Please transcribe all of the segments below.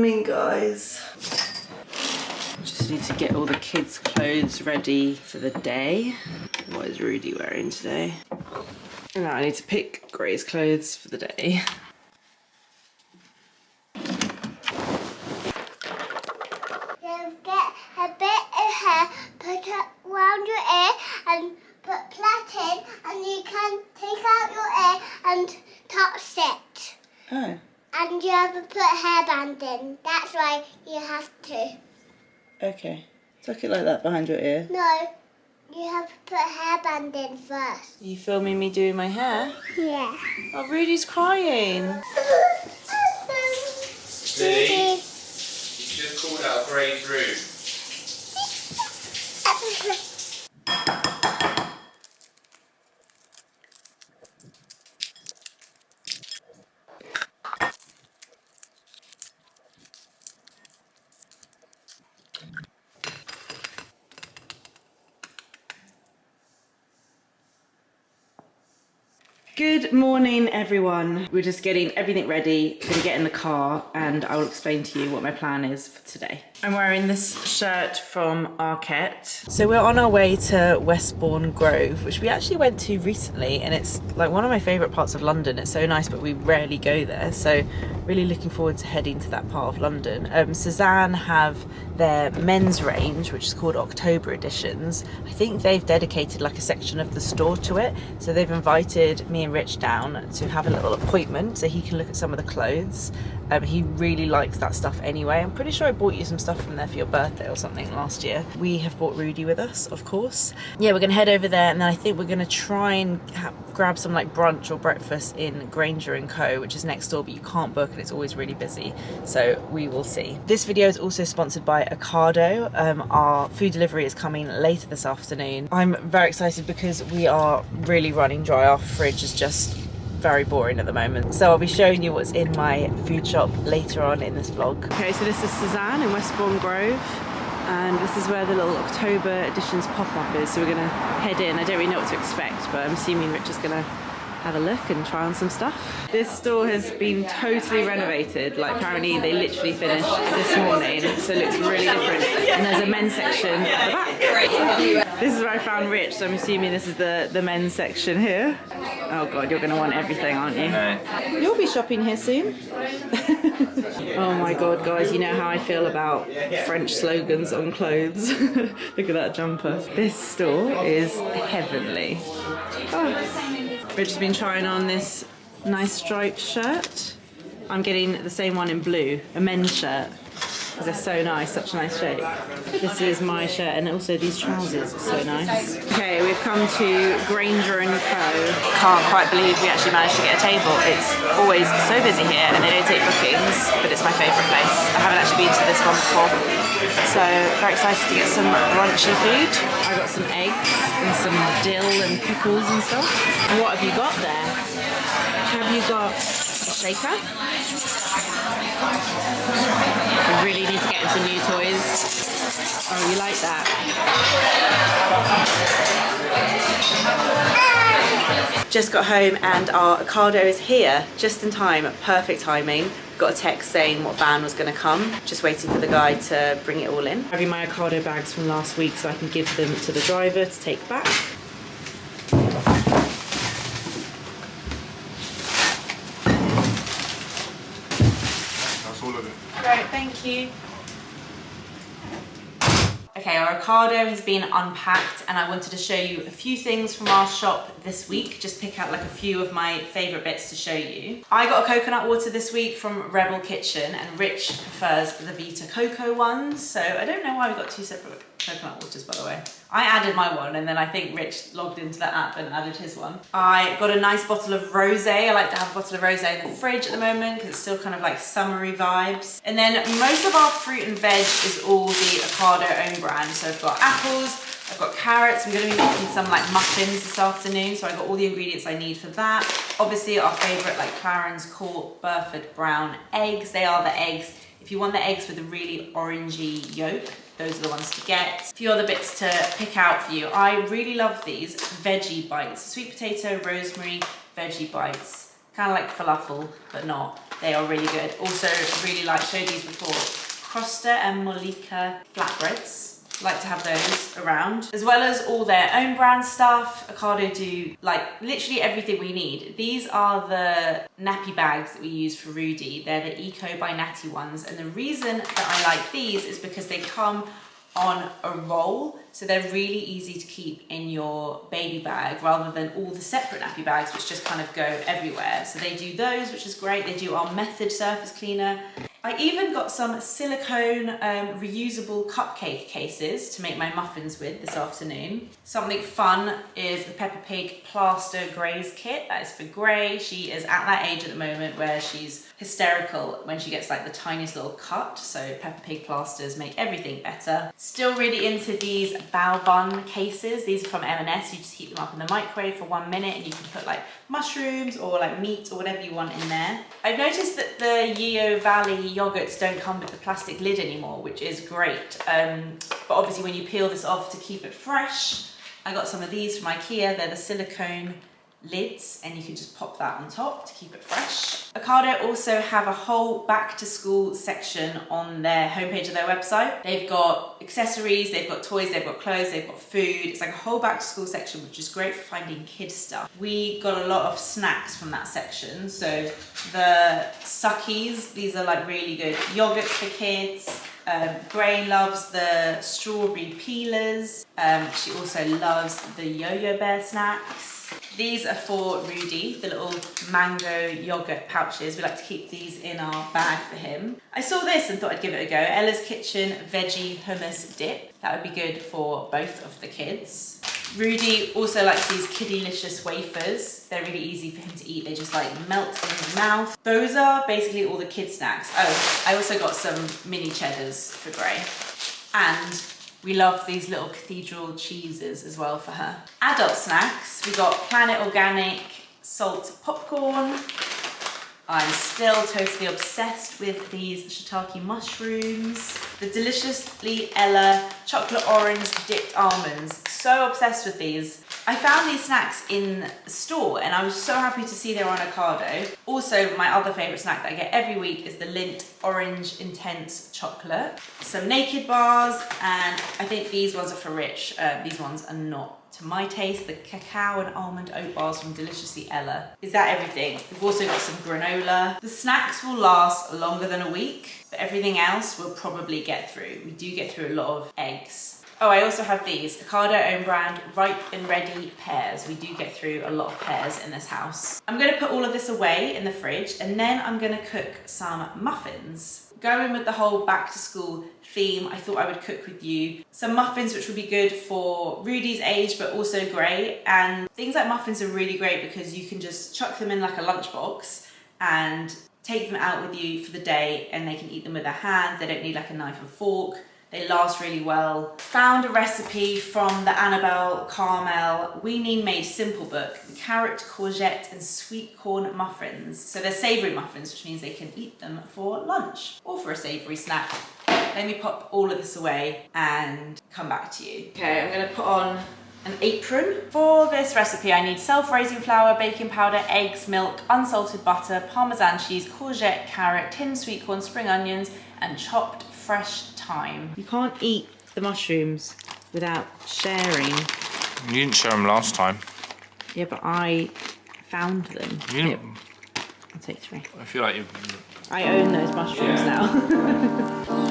morning, guys. Just need to get all the kids' clothes ready for the day. What is Rudy wearing today? And now I need to pick Gray's clothes for the day. Get a bit of hair, put it around your ear and put plait in, and you can take out your ear and touch it. Oh. And you have to put a hairband in. That's why you have to. Okay. Tuck it like that behind your ear. No, you have to put a hairband in first. Are you filming me doing my hair? Yeah. Oh, Rudy's crying. Rudy. You just called out Gray's room. Good morning, everyone. We're just getting everything ready. We're gonna get in the car and I will explain to you what my plan is for today. I'm wearing this shirt from Courgette. So we're on our way to Westbourne Grove, which we actually went to recently, and it's like one of my favourite parts of London. It's so nice, but we rarely go there. So really looking forward to heading to that part of London. Suzanne have their men's range, which is called October Editions. I think they've dedicated like a section of the store to it. So they've invited me and Rich down to have a little appointment so he can look at some of the clothes. He really likes that stuff anyway. I'm pretty sure I bought you some stuff from there for your birthday or something last year. We have brought Rudy with us, of course. Yeah, we're gonna head over there, and then I think we're gonna try and grab some like brunch or breakfast in Granger and Co, which is next door, but you can't book and it's always really busy. So we will see. This video is also sponsored by Ocado. Our food delivery is coming later this afternoon. I'm very excited because we are really running dry. Our fridge is just very boring at the moment. So I'll be showing you what's in my food shop later on in this vlog. Okay, so this is Suzanne in Westbourne Grove, and this is where the little October Editions pop-up is. So we're gonna head in. I don't really know what to expect, but I'm assuming Rich is gonna have a look and try on some stuff. This store has been totally renovated. Like apparently they literally finished this morning, so it looks really different. And there's a men's section at the back. This is where I found Rich, so I'm assuming this is the men's section here. Oh god, you're gonna want everything, aren't you? No. You'll be shopping here soon. Oh my god, guys, you know how I feel about French slogans on clothes. Look at that jumper. This store is heavenly. Oh. Rich has been trying on this nice striped shirt. I'm getting the same one in blue, a men's shirt, because they're so nice, such a nice shape. This is my shirt, and also these trousers are so nice. Okay, we've come to Granger and Co. Can't quite believe we actually managed to get a table. It's always so busy here, and they don't take bookings, but it's my favourite place. I haven't actually been to this one before. So, very excited to get some brunchy food. I got some eggs and some dill and pickles and stuff. And what have you got there? Have you got a shaker? We really need to get him some new toys. Oh, you like that? Just got home and our Ocado is here, just in time, perfect timing. Got a text saying what van was going to come. Just waiting for the guy to bring it all in. Having my Ocado bags from last week so I can give them to the driver to take back. That's all of it. Great, thank you. Okay, our Ocado has been unpacked and I wanted to show you a few things from our shop this week. Just pick out like a few of my favourite bits to show you. I got a coconut water this week from Rebel Kitchen, and Rich prefers the Vita Coco ones. So I don't know why we got two separate coconut waters, by the way. I added my one and then I think Rich logged into the app and added his one. I got a nice bottle of rosé. I like to have a bottle of rosé in the fridge at the moment because it's still kind of like summery vibes. And then most of our fruit and veg is all the Ocado own brand. So I've got apples, I've got carrots. I'm going to be making some like muffins this afternoon, so I got all the ingredients I need for that. Obviously our favourite like Clarence Court Burford Brown eggs. They are the eggs. If you want the eggs with a really orangey yolk, those are the ones to get. A few other bits to pick out for you. I really love these veggie bites. Sweet potato, rosemary, veggie bites. Kind of like falafel, but not. They are really good. Also, really like, showed these before, Crosta and Molika flatbreads. Like to have those around, as well as all their own brand stuff. Ocado do like literally everything we need. These are the nappy bags that we use for Rudy. They're the Eco by Natty ones, and the reason that I like these is because they come on a roll, so they're really easy to keep in your baby bag rather than all the separate nappy bags which just kind of go everywhere. So they do those, which is great. They do our Method surface cleaner. I even got some silicone reusable cupcake cases to make my muffins with this afternoon. Something fun is the Peppa Pig plaster graze kit. That is for Gray. She is at that age at the moment where she's hysterical when she gets like the tiniest little cut. So Peppa Pig plasters make everything better. Still really into these bao bun cases. These are from M&S. You just heat them up in the microwave for 1 minute and you can put like mushrooms or like meat or whatever you want in there. I've noticed that the Yeo Valley yogurts don't come with the plastic lid anymore, which is great. But obviously when you peel this off to keep it fresh, I got some of these from IKEA. They're the silicone lids and you can just pop that on top to keep it fresh. Ocado also have a whole back to school section on their homepage of their website. They've got accessories, they've got toys, they've got clothes, they've got food. It's like a whole back to school section, which is great for finding kids stuff. We got a lot of snacks from that section. So the Suckies, these are like really good yogurts for kids. Gray loves the strawberry peelers. She also loves the Yo-Yo Bear snacks. These are for Rudy, the little mango yogurt pouches. We like to keep these in our bag for him. I saw this and thought I'd give it a go. Ella's Kitchen Veggie Hummus Dip. That would be good for both of the kids. Rudy also likes these Kiddylicious wafers. They're really easy for him to eat. They just like melt in his mouth. Those are basically all the kids' snacks. Oh, I also got some mini cheddars for Gray. And we love these little cathedral cheeses as well for her. Adult snacks, we got Planet Organic salt popcorn. I'm still totally obsessed with these shiitake mushrooms. The Deliciously Ella chocolate orange dipped almonds. So obsessed with these. I found these snacks in the store and I was so happy to see they were on Ocado. Also, my other favourite snack that I get every week is the Lindt Orange Intense Chocolate. Some Naked bars, and I think these ones are for Rich. These ones are not to my taste. The cacao and almond oat bars from Deliciously Ella. Is that everything? We've also got some granola. The snacks will last longer than a week, but everything else we'll probably get through. We do get through a lot of eggs. Oh, I also have these Ocado own brand ripe and ready pears. We do get through a lot of pears in this house. I'm going to put all of this away in the fridge and then I'm going to cook some muffins. Going with the whole back to school theme, I thought I would cook with you some muffins which would be good for Rudy's age but also Gray. And things like muffins are really great because you can just chuck them in like a lunchbox and take them out with you for the day and they can eat them with their hands. They don't need like a knife and fork. They last really well. Found a recipe from the Annabelle Carmel Weaning Made Simple book, carrot, courgette and sweet corn muffins. So they're savoury muffins, which means they can eat them for lunch or for a savoury snack. Let me pop all of this away and come back to you. Okay, I'm gonna put on an apron. For this recipe, I need self-raising flour, baking powder, eggs, milk, unsalted butter, Parmesan cheese, courgette, carrot, tinned sweet corn, spring onions, and chopped fresh thyme. You can't eat the mushrooms without sharing. You didn't share them last time. Yeah, but I found them. You didn't. I'll take 3. I feel like you. I own those mushrooms now.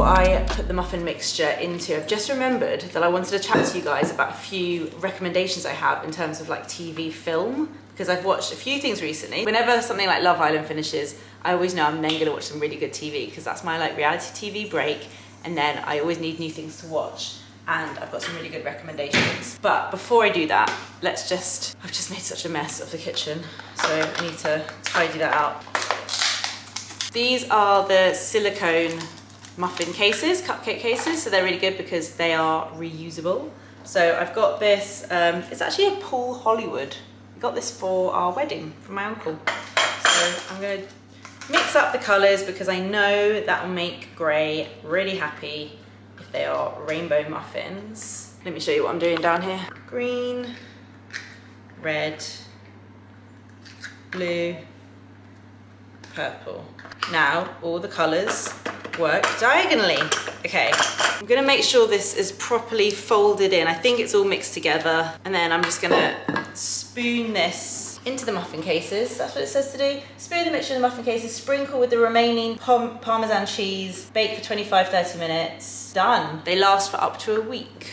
before I put the muffin mixture into, I've just remembered that I wanted to chat to you guys about a few recommendations I have in terms of like TV film, because I've watched a few things recently. Whenever something like Love Island finishes, I always know I'm then gonna watch some really good TV, because that's my like reality TV break, and then I always need new things to watch. And I've got some really good recommendations. But before I do that, I've just made such a mess of the kitchen, so I need to tidy that out. These are the silicone muffin cases, cupcake cases, so they're really good because they are reusable. So I've got this, it's actually a Paul Hollywood. I got this for our wedding from my uncle. So I'm gonna mix up the colors because I know that will make Gray really happy if they are rainbow muffins. Let me show you what I'm doing down here. Green, red, blue, purple. Now all the colors work diagonally. Okay, I'm gonna make sure this is properly folded in. I think it's all mixed together, and then I'm just gonna spoon this into the muffin cases. That's what it says to do. Spoon the mixture in the muffin cases, sprinkle with the remaining Parmesan cheese, bake for 25-30 minutes. Done. They last for up to a week.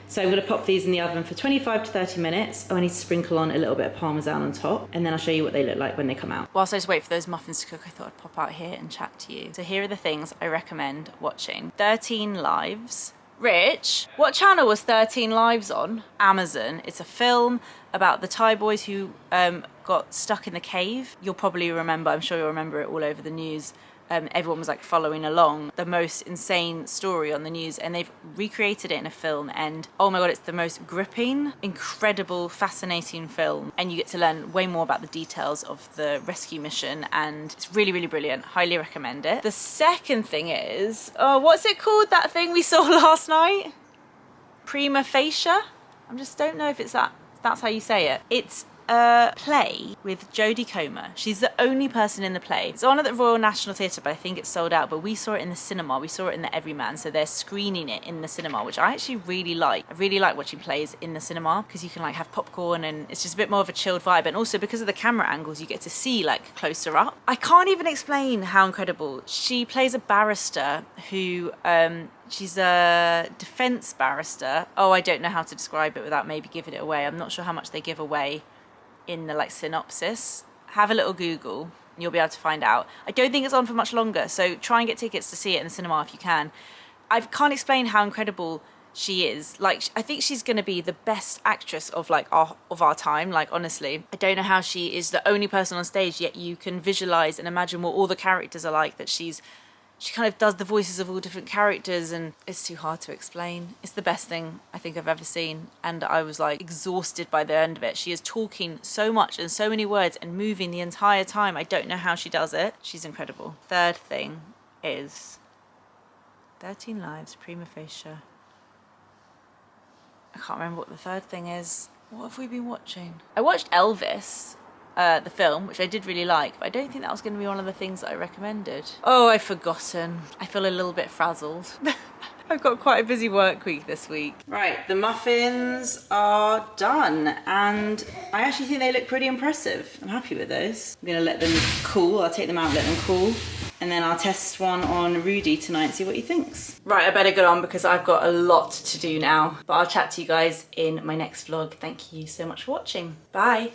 So I'm going to pop these in the oven for 25 to 30 minutes. Oh, I need to sprinkle on a little bit of Parmesan on top, and then I'll show you what they look like when they come out. Whilst I just wait for those muffins to cook, I thought I'd pop out here and chat to you. So here are the things I recommend watching. 13 Lives. Rich, what channel was 13 Lives on? Amazon. It's a film about the Thai boys who got stuck in the cave. You'll probably remember, I'm sure you'll remember it all over the news. Everyone was like following along the most insane story on the news, and they've recreated it in a film, and oh my god, it's the most gripping, incredible, fascinating film, and you get to learn way more about the details of the rescue mission, and it's really, really brilliant. Highly recommend it. The second thing is, oh, what's it called, that thing we saw last night? Prima facie? I just don't know if it's that's how you say it. It's a play with Jodie Comer. She's the only person in the play. It's on at the Royal National Theatre, but I think it's sold out. But we saw it in the cinema. We saw it in the Everyman, so they're screening it in the cinema, which I actually really like. I really like watching plays in the cinema because you can like have popcorn and it's just a bit more of a chilled vibe. And also because of the camera angles, you get to see like closer up. I can't even explain how incredible. She plays a barrister who she's a defence barrister. Oh, I don't know how to describe it without maybe giving it away. I'm not sure how much they give away in the like synopsis. Have a little Google and you'll be able to find out. I don't think it's on for much longer, so try and get tickets to see it in the cinema if you can. I can't explain how incredible she is. Like, I think she's going to be the best actress of like our time. Like, honestly, I don't know how she is the only person on stage, yet you can visualize and imagine what all the characters are like, that she kind of does the voices of all different characters, and it's too hard to explain. It's the best thing I think I've ever seen, and I was like exhausted by the end of it. She is talking so much and so many words and moving the entire time. I don't know how she does it. She's incredible. Third thing is 13 Lives, Prima facie. I can't remember what the third thing is. What have we been watching? I watched Elvis, the film, which I did really like, but I don't think that was going to be one of the things that I recommended. Oh, I've forgotten. I feel a little bit frazzled. I've got quite a busy work week this week. Right, the muffins are done, and I actually think they look pretty impressive. I'm happy with those. I'm going to let them cool. I'll take them out and let them cool, and then I'll test one on Rudy tonight and see what he thinks. Right, I better get on because I've got a lot to do now, but I'll chat to you guys in my next vlog. Thank you so much for watching. Bye.